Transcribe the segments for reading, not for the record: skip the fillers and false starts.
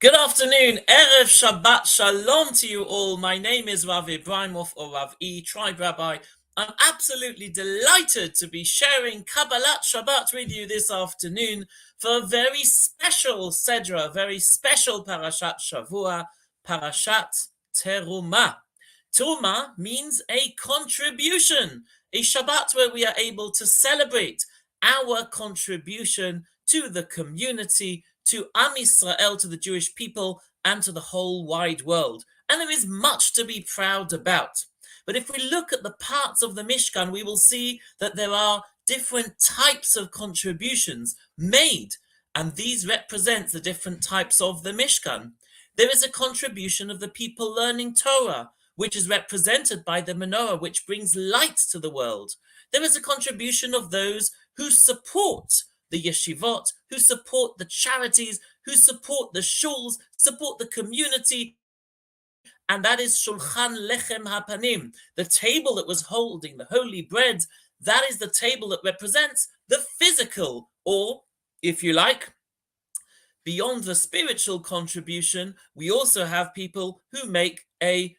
Good afternoon, Erev Shabbat Shalom to you all. My name is Rav E Ebrahimoff, or Rav E, Tribe Rabbi. I'm absolutely delighted to be sharing Kabbalat Shabbat with you this afternoon for a very special Sedra, a very special Parashat Shavua, Parashat Terumah. Terumah means a contribution, a Shabbat where we are able to celebrate our contribution to the community, to Am Yisrael, to the Jewish people, and to the whole wide world. And there is much to be proud about. But if we look at the parts of the Mishkan, we will see that there are different types of contributions made, and these represent the different types of the Mishkan. There is a contribution of the people learning Torah, which is represented by the menorah, which brings light to the world. There is a contribution of those who support the yeshivot, who support the charities, who support the shuls, support the community, and that is Shulchan Lechem HaPanim, the table that was holding the holy bread. That is the table that represents the physical, or, if you like, beyond the spiritual contribution, we also have people who make a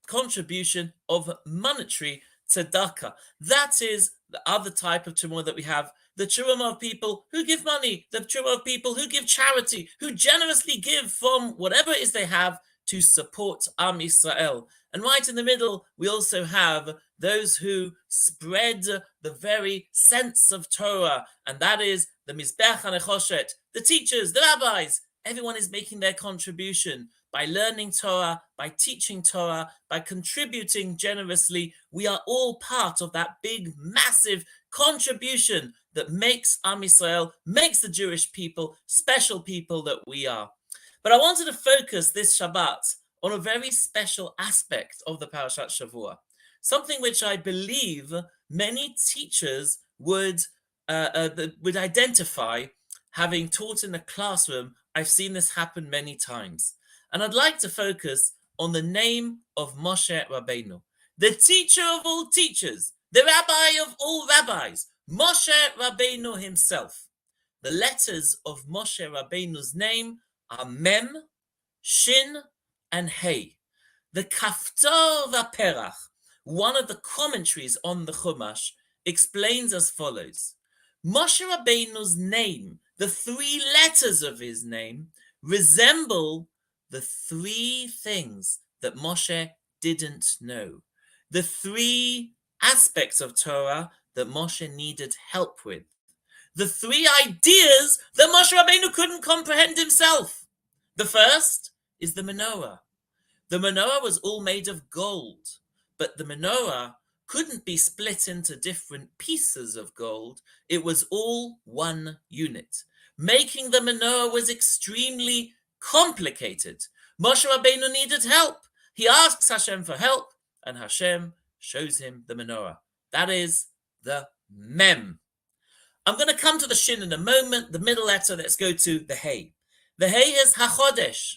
contribution of monetary tzedakah. That is the other type of terumah that we have. The terumah of people who give money, the terumah of people who give charity, who generously give from whatever it is they have to support Am Yisrael. And right in the middle, we also have those who spread the very sense of Torah, and that is the Mizbech HaNechoshet, the teachers, the rabbis. Everyone is making their contribution by learning Torah, by teaching Torah, by contributing generously. We are all part of that big, massive contribution that makes Am Yisrael, makes the Jewish people, special people that we are. But I wanted to focus this Shabbat on a very special aspect of the Parashat Shavua, something which I believe many teachers would identify. Having taught in a classroom, I've seen this happen many times. And I'd like to focus on the name of Moshe Rabino, the teacher of all teachers, the rabbi of all rabbis, Moshe Rabino himself. The letters of Moshe Rabeinu's name are Mem, Shin, and Hey. The Kaftor Vaperach, one of the commentaries on the Chumash, explains as follows. Moshe Rabeinu's name, the three letters of his name, resemble the three things that Moshe didn't know, the three aspects of Torah that Moshe needed help with, the three ideas that Moshe Rabbeinu couldn't comprehend himself. The first is the menorah. The menorah was all made of gold, but the menorah couldn't be split into different pieces of gold. It was all one unit. Making the menorah was extremely complicated. Moshe Rabbeinu needed help. He asks Hashem for help, and Hashem shows him the menorah. That is the Mem. I'm going to come to the Shin in a moment, the middle letter. Let's go to the Hey. The Hey is HaChodesh.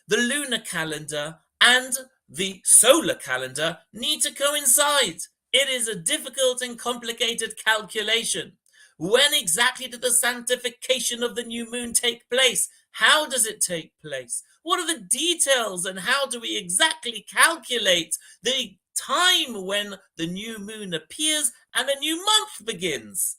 The lunar calendar and the solar calendar need to coincide. It is a difficult and complicated calculation. When exactly did the sanctification of the new moon take place? How does it take place? What are the details, and how do we exactly calculate the time when the new moon appears and a new month begins?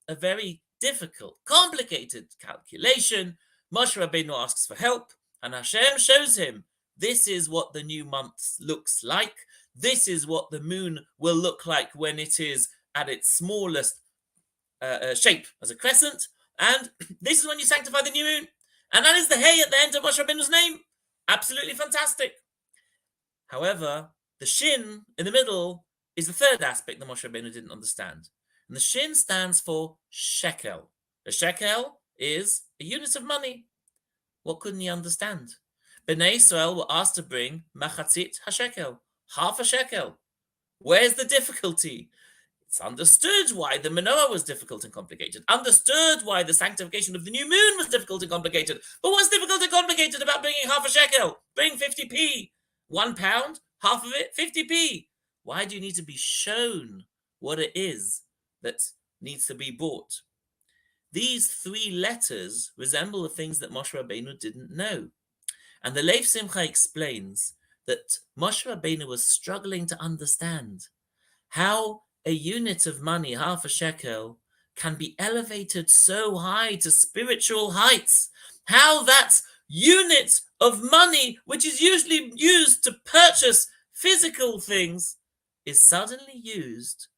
A very difficult, complicated calculation. Moshe Rabbeinu asks for help, and Hashem shows him, this is what the new month looks like. This is what the moon will look like when it is at its smallest shape as a crescent. And this is when you sanctify the new moon. And that is the Hey at the end of Moshe Rabbeinu's name. Absolutely fantastic. However, the Shin in the middle is the third aspect that Moshe Rabbeinu didn't understand. And the Shin stands for shekel. The shekel is a unit of money. What couldn't he understand? Bnei Israel were asked to bring machatzit hashekel, half a shekel. Where's the difficulty? It's understood why the menorah was difficult and complicated. Understood why the sanctification of the new moon was difficult and complicated. But what's difficult and complicated about bringing half a shekel? Bring 50p. 1 pound, half of it, 50p. Why do you need to be shown what it is that needs to be bought? These three letters resemble the things that Moshe Rabbeinu didn't know. And the Lev Simcha explains that Moshe Rabbeinu was struggling to understand how a unit of money, half a shekel, can be elevated so high to spiritual heights. How that unit of money, which is usually used to purchase physical things, is suddenly used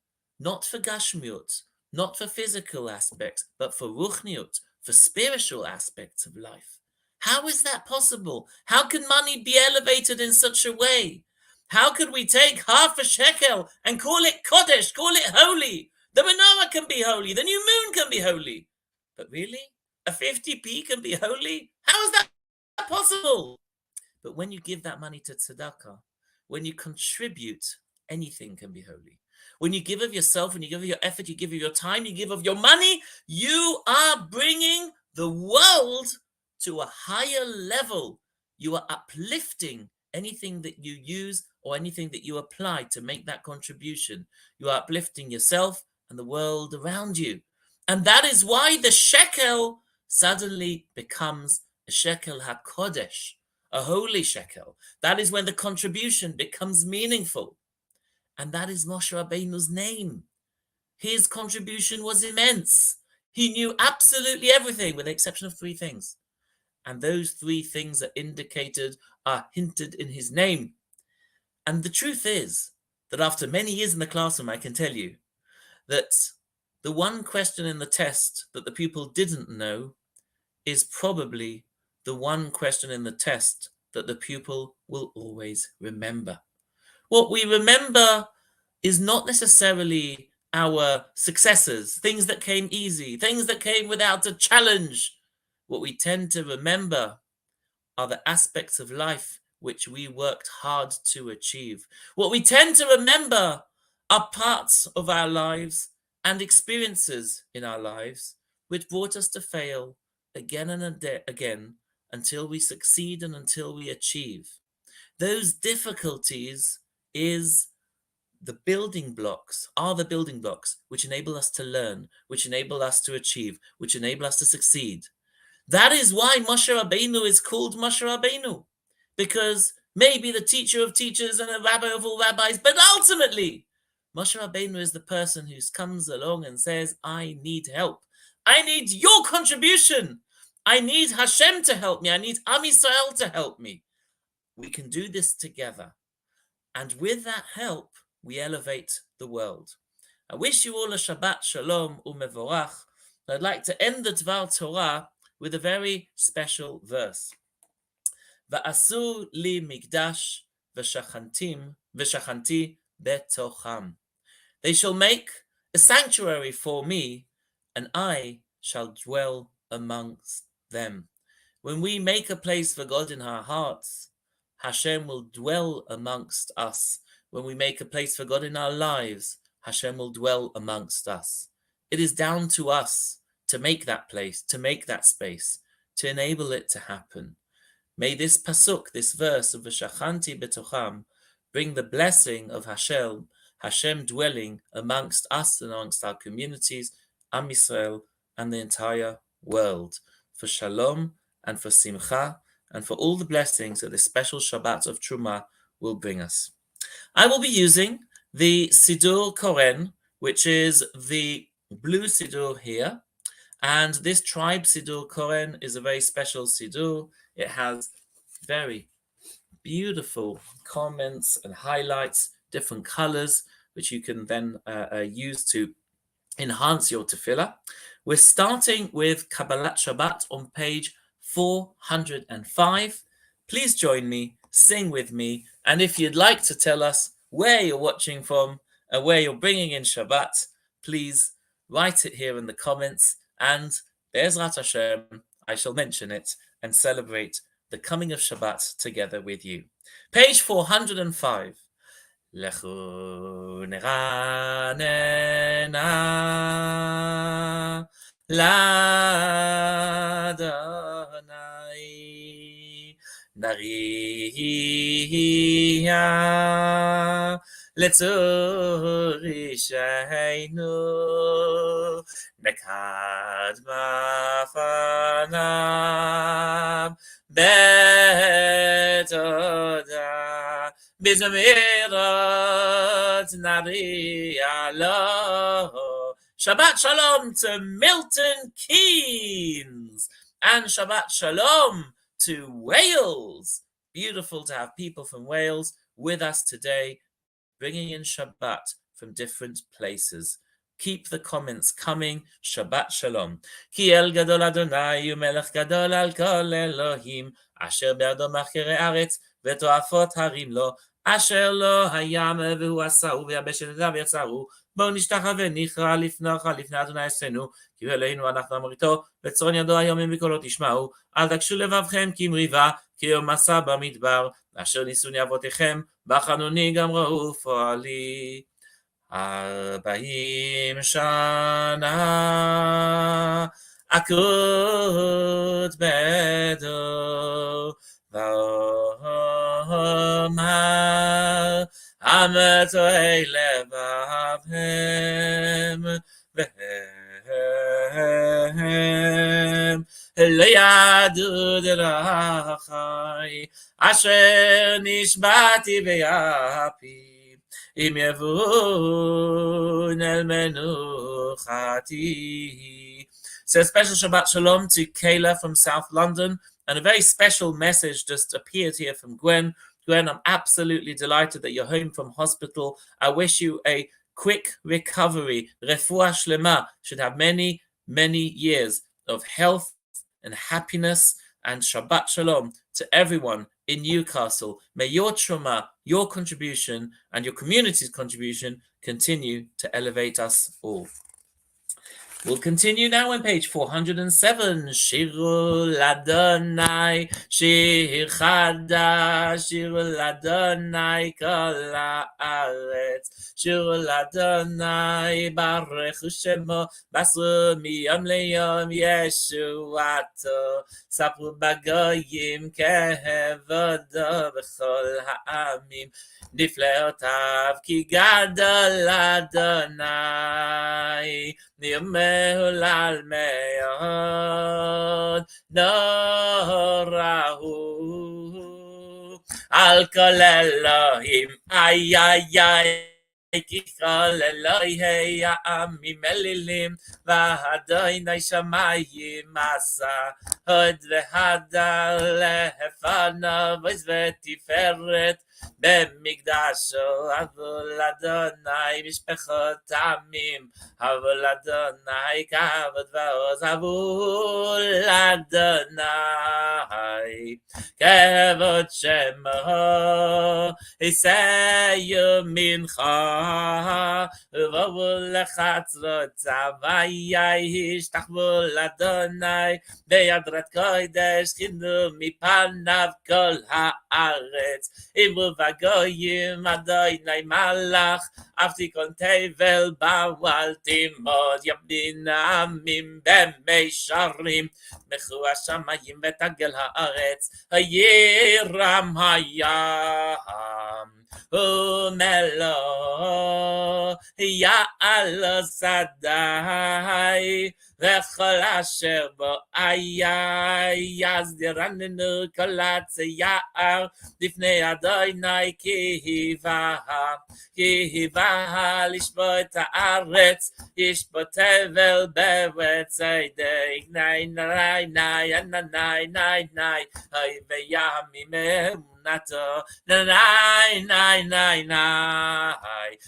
not for gashmiut, not for physical aspects, but for ruchniut, for spiritual aspects of life. How is that possible? How can money be elevated in such a way? How could we take half a shekel and call it kodesh, call it holy? The menorah can be holy, the new moon can be holy. But really? A 50p can be holy? How is that possible? But when you give that money to tzedakah, when you contribute, anything can be holy. When you give of yourself, when you give of your effort, you give of your time, you give of your money, you are bringing the world to a higher level. You are uplifting anything that you use or anything that you apply to make that contribution. You are uplifting yourself and the world around you. And that is why the shekel suddenly becomes a shekel HaKodesh, a holy shekel. That is when the contribution becomes meaningful. And that is Moshe Rabbeinu's name. His contribution was immense. He knew absolutely everything with the exception of 3 things. And those 3 things are hinted in his name. And the truth is that after many years in the classroom, I can tell you that the one question in the test that the pupil didn't know is probably the one question in the test that the pupil will always remember. What we remember is not necessarily our successes, things that came easy, things that came without a challenge. What we tend to remember are the aspects of life which we worked hard to achieve. What we tend to remember are parts of our lives and experiences in our lives which brought us to fail again and again until we succeed and until we achieve. Those difficulties are the building blocks which enable us to learn, which enable us to achieve, which enable us to succeed. That is why Moshe Rabbeinu is called Moshe Rabbeinu, because maybe the teacher of teachers and a rabbi of all rabbis, but ultimately, Moshe Rabbeinu is the person who comes along and says, I need help. I need your contribution. I need Hashem to help me. I need Am Yisrael to help me. We can do this together. And with that help, we elevate the world. I wish you all a Shabbat Shalom u'mevorach. I'd like to end the Dvar Torah with a very special verse. Va'asu li migdash v'shachanti betocham. They shall make a sanctuary for me, and I shall dwell amongst them. When we make a place for God in our hearts, Hashem will dwell amongst us. When we make a place for God in our lives, Hashem will dwell amongst us. It is down to us to make that place, to make that space, to enable it to happen. May this pasuk, this verse of V'shachanti betocham, bring the blessing of Hashem dwelling amongst us and amongst our communities, Am Yisrael, and the entire world, for shalom and for simcha, and for all the blessings that this special Shabbat of Terumah will bring us. I will be using the Sidul Cohen, which is the blue Sidul here, and this tribe Sidul Cohen is a very special Sidul. It has very beautiful comments and highlights, different colors, which you can then use to enhance your tefillah. We're starting with Kabbalat Shabbat on page 405. Please join me, sing with me, and if you'd like to tell us where you're watching from and where you're bringing in Shabbat, please write it here in the comments, and Be'ezrat Hashem, I shall mention it and celebrate the coming of Shabbat together with you. Page 405. Lechu neranena l'Adonai nariya letzorishaynu nekad mafanav Bizamirat Nariya Lo. Shabbat Shalom to Milton Keynes. And Shabbat Shalom to Wales. Beautiful to have people from Wales with us today, bringing in Shabbat from different places. Keep the comments coming. Shabbat Shalom. Ki el gadol Adonai umelech gadol al kol Elohim asher be'ado machkere aretz v'to'afot harim lo asher lo hayam v'hu asau v'yabeshet etav yatzaru בואו נשתחווה ונכרע לפניך לפני אדוני עשינו כי הוא אלוהינו אנחנו אמריתו בצרון ידו היומים וקולו תשמעו אל תקשו לבבכם כמריבה כי יום מסע במדבר אשר ניסוני אבותיכם בחנוני גם ראו פועלי 40 שנה עקרות בדור ואומר המתועי לבבהם והם לא ידעו דרכי אשר נשבעתי ביפי אם יבואון אל מנוחתי. So a special Shabbat Shalom to Kayla from South London, and a very special message just appeared here from Gwen. Gwen, I'm absolutely delighted that you're home from hospital. I wish you a quick recovery. Refuah Shlema, should have many, many years of health and happiness, and Shabbat Shalom to everyone in Newcastle. May your Terumah, your contribution, and your community's contribution continue to elevate us all. We'll continue now on page 407. Shiru Ladonai, Shir Chadash, Shiru Ladonai, Kol Haaretz. Shiru Ladonai, Baruch Shemo, Basru miyom leyom Yeshuato. Sapru bagoyim kehevodo b'chol ha'amim. Nifleotav ki gadol Adonai. Ni'mehulal me'od norahu al kol Elohim ay ay ay ki kol Elohei ha'amim elilim v'Adonai shamayim asa hod v'hadar lefanav v'tiferet במקדשו אבל אדוני משפחות עמים אבל אדוני כבוד ועוז אבל אדוני כבוד שמו עשה ימינך ובואו לחצרותיו ישתחוו לאדוני בידרת קודש חינוך מפניו כל הארץ אמרו וגויים אדוני מלך אף תיקון תבל בעל תימוד יבין העמים במישרים מחו השמיים ותגל הארץ הירם הים ומלוא יעל שדי וכל אשר בו יסדירננו כל הצייר לפני אדוני כי היווה לשבור את הארץ ישפוט תבל בצדק ני ני ני ני ני ני וימים nato nine nine nine nine.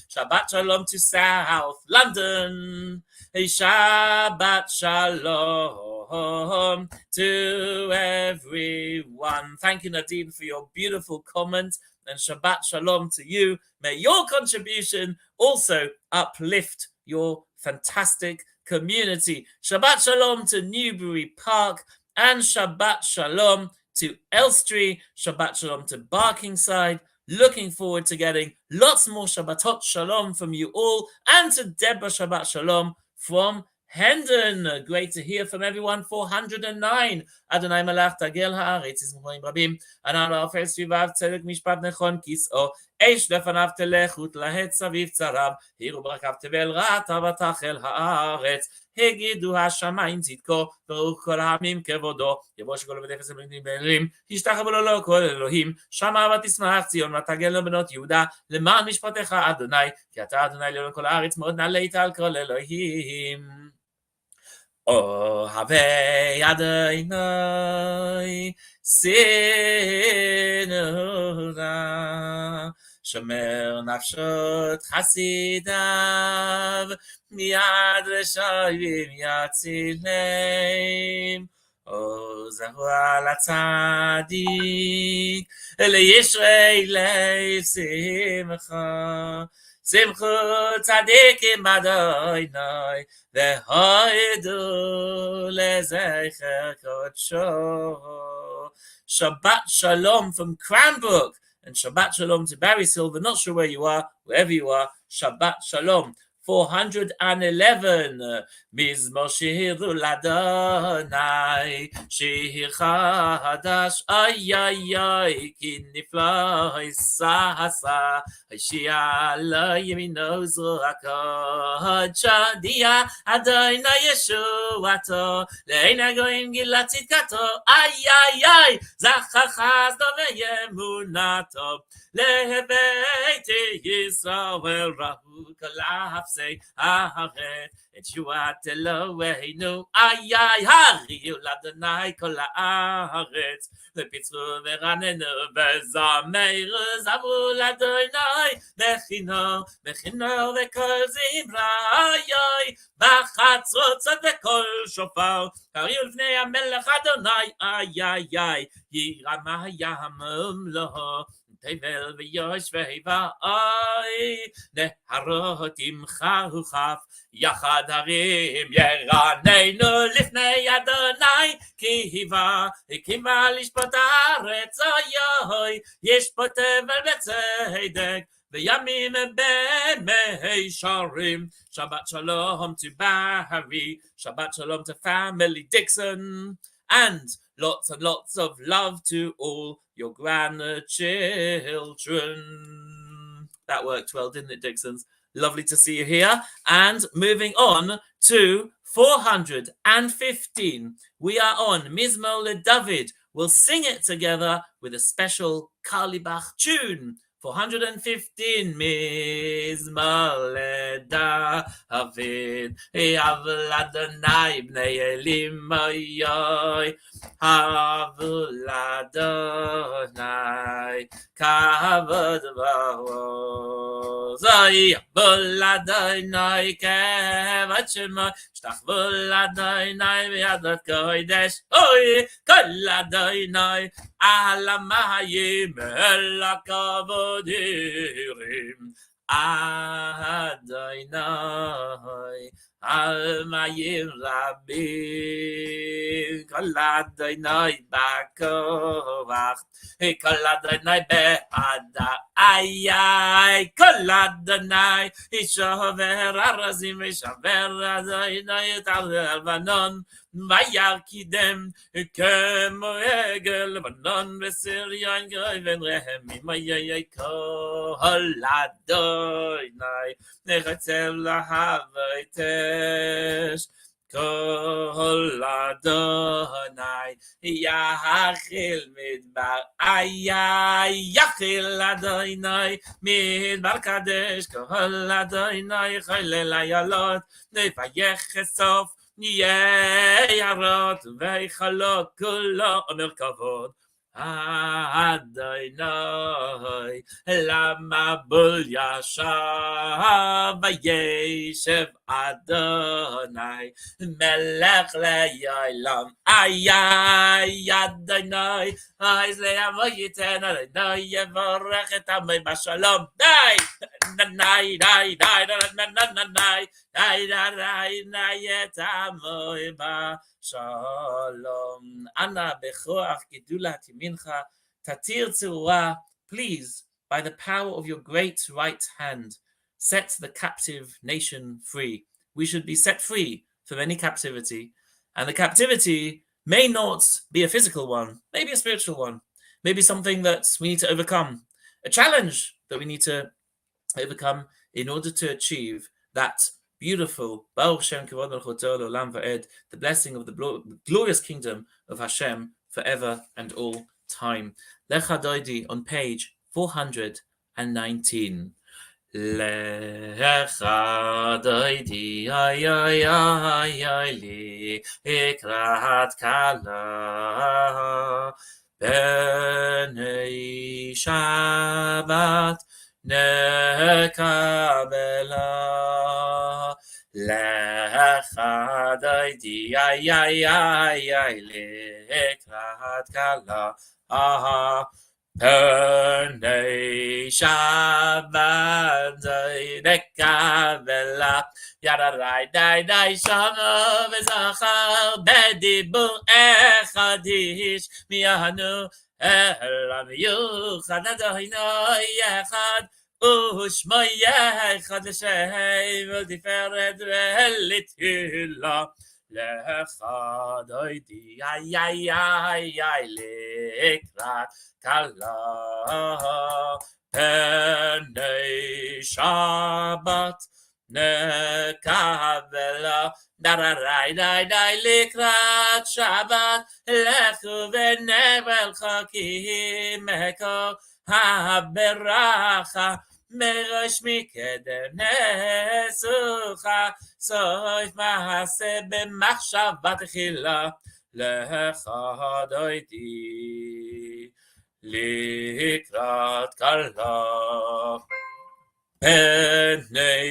Shabbat Shalom to South London. Hey, Shabbat Shalom to everyone. Thank you, Nadine, for your beautiful comment, and Shabbat Shalom to you. May your contribution also uplift your fantastic community. Shabbat Shalom to Newbury Park, and Shabbat Shalom to Elstree. Shabbat Shalom to Barkingside. Looking forward to getting lots more Shabbatot Shalom from you all, and to Deborah Shabbat Shalom from Hendon. Great to hear from everyone. 409. Adonai Malach Tagel Haaretz Izmorim Rabim. Ananu Afel Svivav Tzedek Mishpat Nechon Kis'o אש לפניו תלך ותלהט סביב צריו, הירו ברכיו תבל רעתה ותחל הארץ. הגידו השמיים צדקו, ברוך כל העמים כבודו. יבוש כל בית אפס ובנים, ישתחוו לו כל אלוהים. שמע ותשמח ציון ותגל לבנות יהודה, למען משפטיך אדוני, כי אתה אדוני לעולם כל הארץ, מאוד נעלית על כל אלוהים. אוהבי אדוני שנאה, שומר נפשות חסידיו, מיד רשעים יצילם. עוזרו על הצדיק, לישרי לב שמחה. שמחו צדיקים אדוני, והודו לזכר קודשו. Shabbat Shalom from Cranbrook, and Shabbat Shalom to Barry Silver. Not sure where you are, wherever you are. Shabbat Shalom. 411. Mizmor shiru ladonai, shir chadash, ay ay ay, ki nifla isasa, shia lo yemino zurakod, shadia Adonai Yeshuato, leina goim gilat tzidkato, ay ay ay, zachar chasdo veyemunato, lehebeit Yisrael rahu kolaf. Say, Aharet, it's you at Eloheinu, ay ay, Hariu Ladonai kol haaretz, lepitzru veranenu bezameir zavu Ladonai, bechino vekol zimra, ay ay, bachatzrotzot vekol shofar, Hariu lefnei hamelech Adonai, ay ay ay, Yirama yamum lo. Tevel v'yoshvei v'ai, neharot imcha uchaf, yachad harim yeranenu lifnei Adonai, ki hiva lishpot haaretz, oy, yishpot tevel b'tzedek, v'yamim b'meisharim. Shabbat Shalom to Barry, Shabbat Shalom to family Dixon, and lots and lots of love to all your grandchildren. That worked well, didn't it, Dixons? Lovely to see you here. And moving on to 415. We are on Mizmor LeDavid. We'll sing it together with a special Carlebach tune. 415. Mizmor LeDavid, Havul Adonai bnei Elim oyoy, Havul Adonai kavod v'ozoi, Havul Adonai kavod shemo, Shtachvul Adonai v'yadot kodesh, oy, Kol Adonai al hamayim el hakavodim, Adonai al mayim rabim, Kol Adonai b'kovach, Kol Adonai be'ada, ay ay, Kol Adonai ishover arazim, ishover Adonai et al Lebanon, וירקידם כמו עגל לבנון בסריון גויבן רחמים איי כל אדוני נחצב להבטש כל אדוני יאכיל מדבר איי יאכיל אדוני מדבר קדש כל אדוני חלל איילות נפייך סוף יערות ויחלוק כולו אומר כבוד אדוני למבול ישב וישב אדוני מלך לעולם איי אדוני אז ליבוא ייתן אדוני יברך את עמי בשלום די די די די די די את עמי בשלום אנא בכוח גדולת ימינך תתיר צרורה. Please, by the power of your great right hand, set the captive nation free. We should be set free from any captivity. And the captivity may not be a physical one, maybe a spiritual one, maybe something that we need to overcome. A challenge that we need to overcome in order to achieve that beautiful Baruch Shem Kavod Malchuto L'Olam Va'ed, the blessing of the glorious kingdom of Hashem forever and all time. Lecha Doidi on page 419. Lecha Doidi ay ay ay ay li ikrat kala b'nei Shabbat nekabela lecha doidi ay ay ay ay lekrat kala b'nei Shabbat nekabela yadarai dai dai shama v'zachar bedibur echadish miyanu elam yuchad adoino yechad ushmo yechad l'shem v'tiferet v'litila lecha doidi ay ay ay ay lekrat kala b'nei Shabbat nekabela darai dai dai likrat Shabbat lechu v'nevel chaki meko haberacha merosh mikeder nesucha soif mahase b'machshavat chila lecha doidi likrat kala b'nei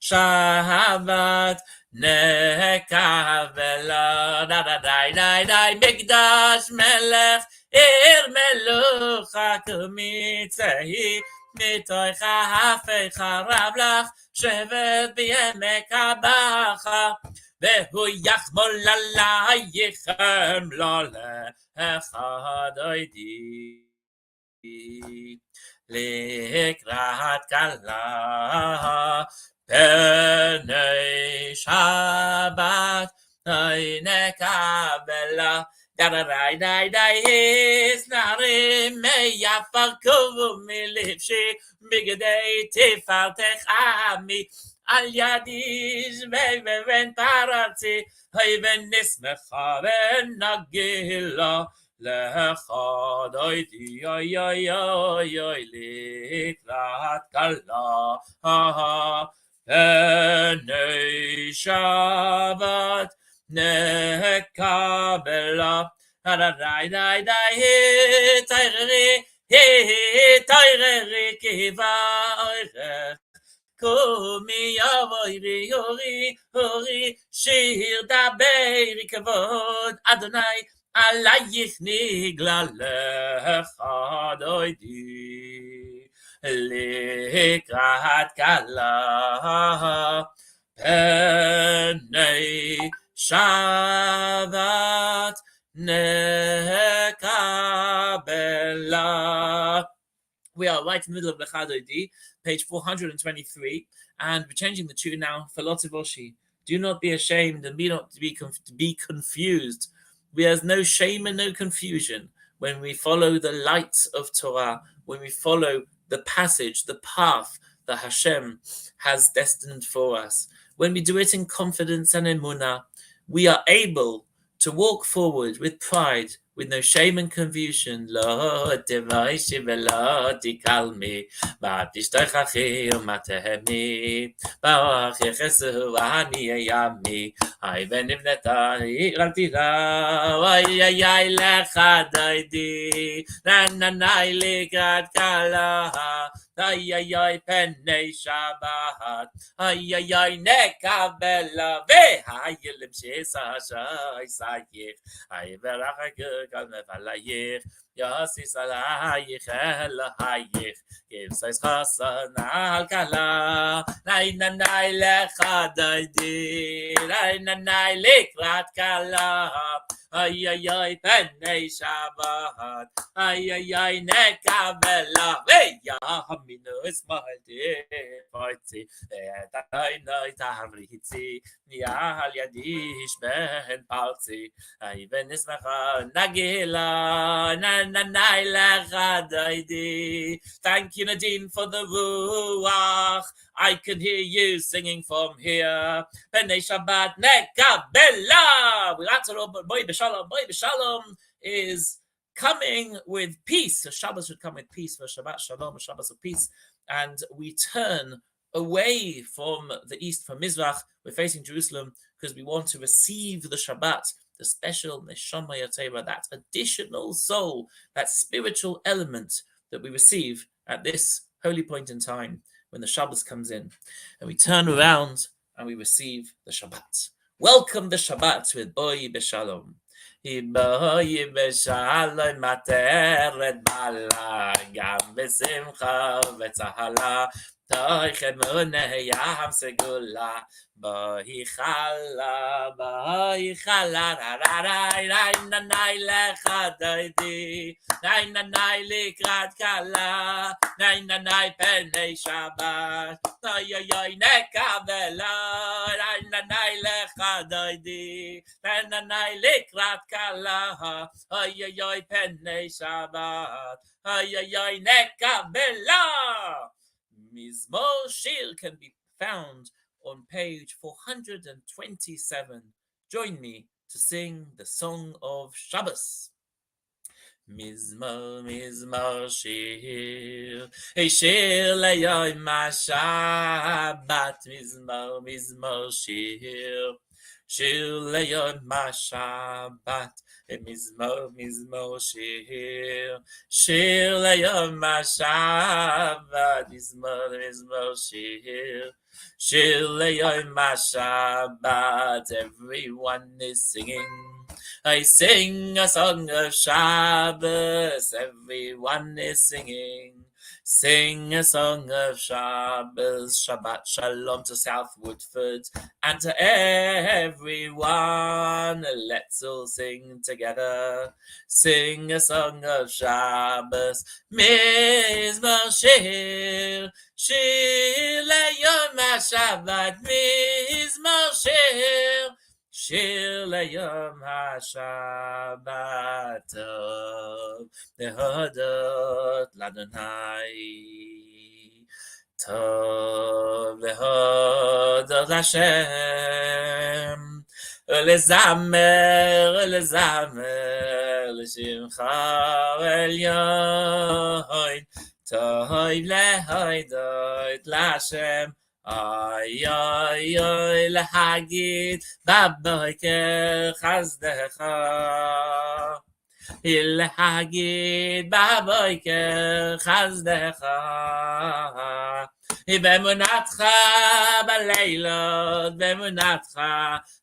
Shabbat nekabela dai dai dai mikdash melech melucha kumitzehi mitoy hafei charav lach shevet b'yemek habacha vehu yachmol alayichem lo lecha doidi likrat kala b'nei Shabbat nekabela darai dai dai his narim meyafarku milivshi bigdei tifartech ami al yadish ve'ven paratzi hayven nismecha v'nagila lecha doidi oy oy oy oy likrat kala b'nei Shabbat nekabela darai dai dai tayreri kiva kumi yavoiri hori shir daberi kavod Adonai alayich nigla lecha doidi likrat kala b'nei Shabbat nekabela. We are right in the middle of Lecha Doidi, page 423, and we're changing the tune now for Lotivoshi. Do not be ashamed and be not to be confused. There's no shame and no confusion when we follow the light of Torah, when we follow the passage, the path that Hashem has destined for us. When we do it in confidence and emunah, we are able to walk forward with pride, with no shame and confusion. Lo tevaishi velo tikalmi, v'tishtochachi u'matehemi, v'achichesu v'haniyami, ay v'nivneta irantira, ay ay ay lecha doidi, rananai likrat kala, ay ay ay b'nei Shabbat, ay ay ay nekabela, v'hayilim shesashay sayich, ay v'rachak kal mevalayich, yasis alayich elahayich, give sais chasan al kala, nay nanay lecha doidi, nay nanay likrat kala, ay ay ay penei Shabbat, ay ay ay nekabela, hey ya haminu esmalti parti, ay no taritzi, ya al yadish ben parti, ay ben ismacha nagila na na na lecha daidi. Thank you, Nadine, for the ruach. I can hear you singing from here. Penei Shabbat nekabela. Boy b'shalom is coming with peace. So Shabbos should come with peace. For Shabbat Shalom, a Shabbos of peace. And we turn away from the east, from Mizrach. We're facing Jerusalem because we want to receive the Shabbat, the special Neshama Yoteva, that additional soul, that spiritual element that we receive at this holy point in time when the Shabbos comes in. And we turn around and we receive the Shabbat. Welcome the Shabbat with Boy B'Shalom. Boy B'Shalom materet bala gam b'simcha v'tzahala toichet munei yam segula Boy chala rarai nanai lecha daidi nanai likrat kala nanai penei Shabbat ay ay ay nekabela nanai lecha daidi nanai likrat kala ay ay ay penei Shabbat ay ay ay nekabela. Mizmor Shir can be found on page 427. Join me to sing the song of Shabbos. Mizmor, Mizmor Shir, hey Shir le'yom HaShabbat. Mizmor, Mizmor Shir, Shir le'yom HaShabbat. Mizmor, Mizmor Shir, Shir le'yom HaShabbat. Mizmor, Mizmor Shir, Shir le'yom HaShabbat. Everyone is singing. I sing a song of Shabbos. Everyone is singing. Sing a song of Shabbos. Shabbat Shalom to South Woodford and to everyone. Let's all sing together. Sing a song of Shabbos. Mizmor Shir, Shir le'yom HaShabbat. Mizmor Shir, Shir le'yom HaShabbat. Tov lehodot l'Adonai. Tov lehodot Hashem. Lezamer l'shimcha elyon. Tov lehodot l'Hashem. Ay, ay, ay, lahagid, baboiker chazdecha. Lahagid, baboiker chazdecha. Bemunatcha baleilot, bemunatcha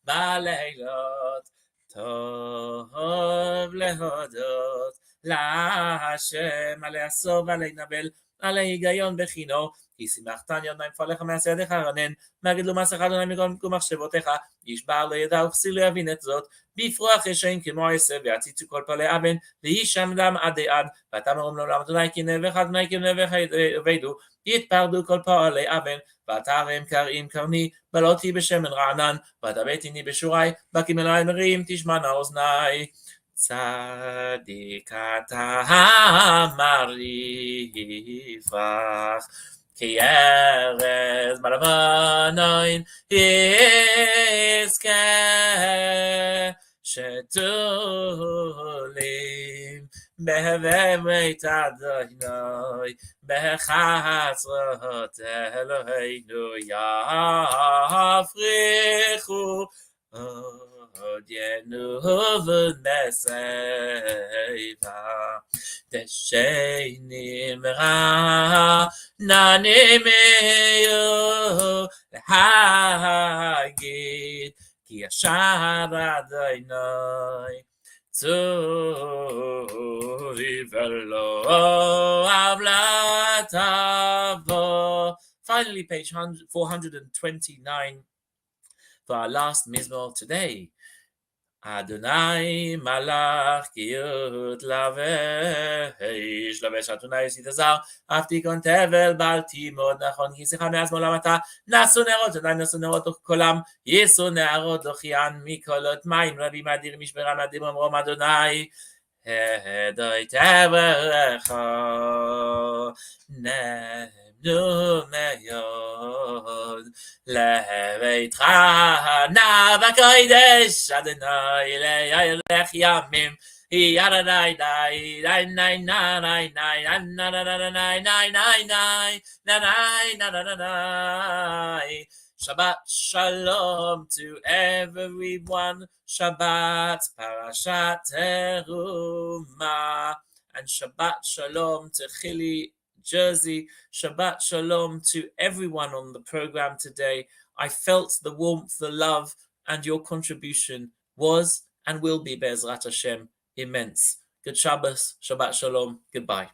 baleilot. Tov lehodot LaHashem, alei asov, alei nabel, alei higayon bechino. כי שימחתן ידיים פועליך מעשה ידיך רנן, מהגד לו מעשיך אדוני מכל מחשבותיך, ישבר לא ידע וכסיל לא יבין את זאת, בפרוח רשעים כמו עשב, ויציצו כל פועלי אבן, וישם דם עדי עד, ואתה מרום לעולם אדוני כי נאבך אדוני כי נאבך יאבדו, יתפרדו כל פועלי אבן, ואתה רם קרעים קרני, בלותי בשמן רענן, ואתה ביתיני בשורי, בקים אלי מרים תשמענה אוזני. צדיק אתה המריפך, כי ארז בלבנון יזכה, שתולים בבית אדוני, בחצרות אלוהינו יפריחו עוד ינוב נסבה. דשנים רעננים יהיו להגיד, כי ישר אדוני צורי ולא עוולה תבוא. Finally, page 429 for our last Mizmor today. Adonai malach kiyut lavesh lavesh Adonai yisitazar aftikon tevel balti mod nachon yisicha me'az molam ata nasu nerot Adonai nasu nerot kolam yesu nerot dochian mikolot mayim rabim adir mishberam adim omrom Adonai Hedoi teverecha nemnu meyod leveitcha na v'kodesh Adonai le'yelech yamim Yadadai dai dai nai nai nai nai nai nai nai nai nai nai. Shabbat shalom to everyone. Shabbat Parashat Terumah. And Shabbat shalom to Chili, Jersey. Shabbat shalom to everyone on the program today. I felt the warmth, the love, and your contribution was and will be Be'ezrat Hashem immense. Good Shabbos, Shabbat shalom, goodbye.